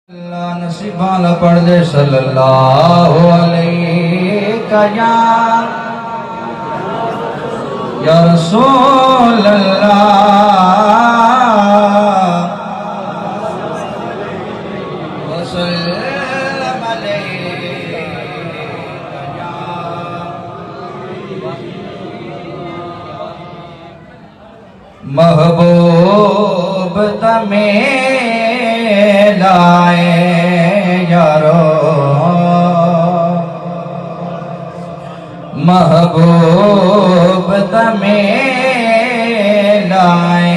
अल्लाह नसीबाला पढ़ दे सल्लल्लाहु अलैहि या रसूल अल्लाह वसल्लम अलैका महबूब तमे लाए यारो महबूब तमे लाए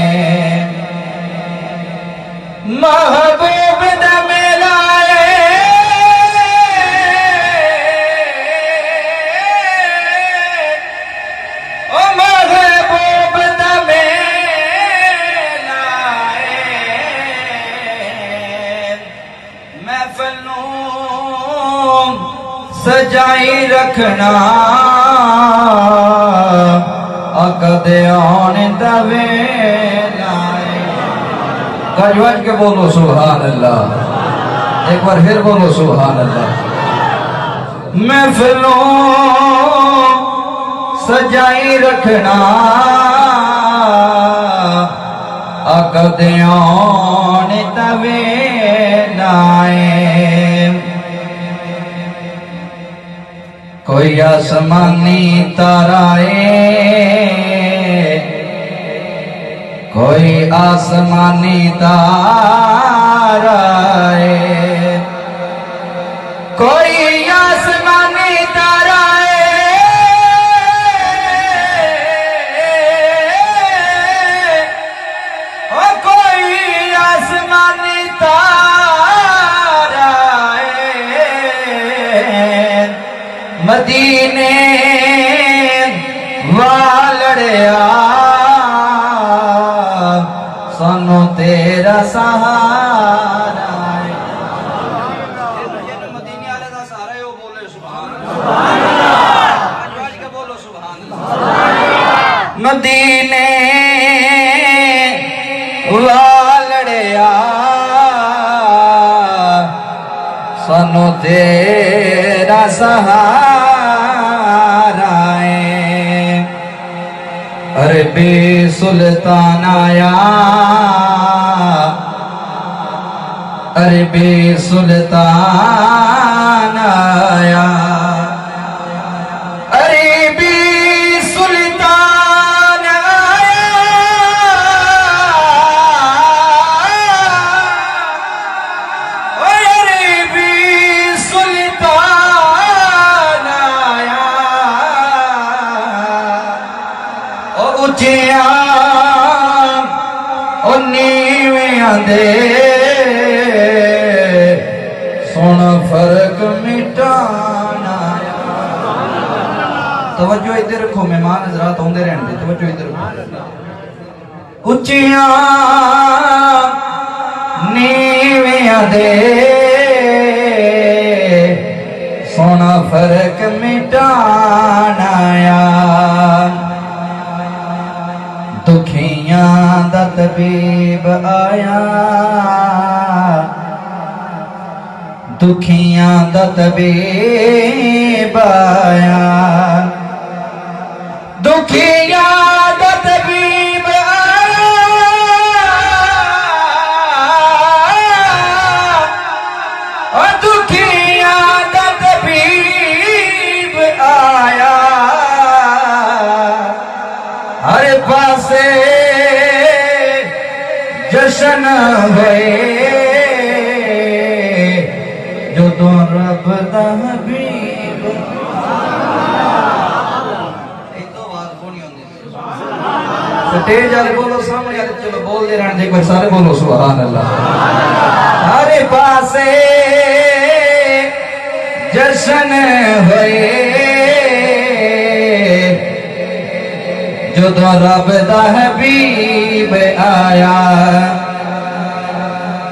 महबूब तमे लाए ओ महबूब तमे सजाई रखना अकदे आने दवे लाए। गजवज के बोलो सुभान अल्लाह, एक बार फिर बोलो सुभान अल्लाह। महफिलों सजाई रखना अकदे आने दवे लाए। कोई आसमानी ताराए कोई आसमानी ताराए कोई आसमानी ताराए ओ कोई आसमानी मदीने वालड़िया सानू तेरा सहारा मदीने वाले दा सहारा है, वो बोले सुभान अल्लाह। आज के बोलो सुभान अल्लाह। मदीने वालड़िया सानू तेरा सहारा है। अरबी सुल्तान आया अरबी सुल्तान आया अरबी सुल्तान आया अरबी सुल्तान आया उठिया ओ नीवियां दे सोना फर्क मिटाना। तवज्जो इधर रखो, मेहमान हजरात आउंदे रहन दे, तवज्जो इधर रखो। उच्चियां नीवियां दे सोना फर्क मिटाना। दुखियां दा तबीब आया दुखियां दा तबीब आया दुखियां दा तबीब आया और दुखियां दा तबीब आया। हर पासे जश्न हुए जो तो रब दा हबीब। स्टेज वाले बोलो, सामने वाले चलो बोल दे रहने दे, एक बार सारे बोलो सुभान अल्लाह। हर पासे जश्न हुए जो तो रब दा हबीब आया।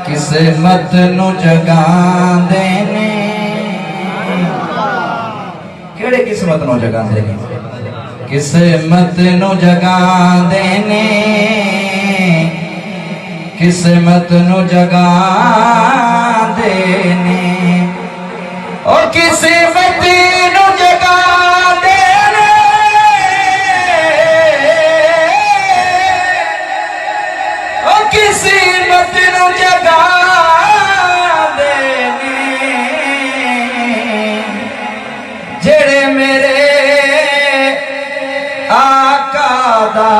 किस्मत नू जगांदे ने केड़े किस्मत नू जगांदे ने किस्मत नू जगांदे ने किस्मत नु जगांदे ने ओ किस्मत नू जगांदे ने ओ किस्मत नू जगांदे ने जेड़े मेरे आका दा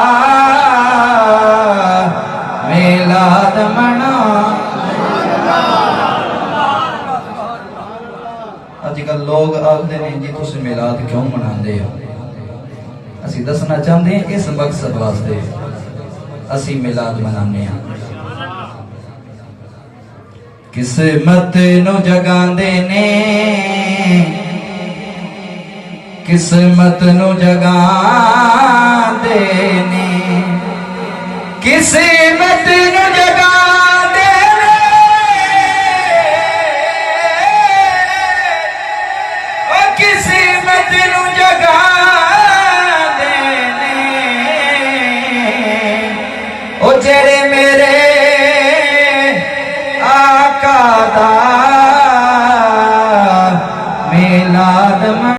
मिलाद मना। अजकल लोग आखते हैं जी तुम मिलाद क्यों मनाते हो? असी दसना चाहते हैं इस मकसद वास्ते असी मिलाद मनाने हैं। किस्मत नू जगांदे ने किस्मत नू जगांदे ने किस्मत नू जगांदे ने ओ किस्मत नू जगांदे ने ओ जेड़े मेरे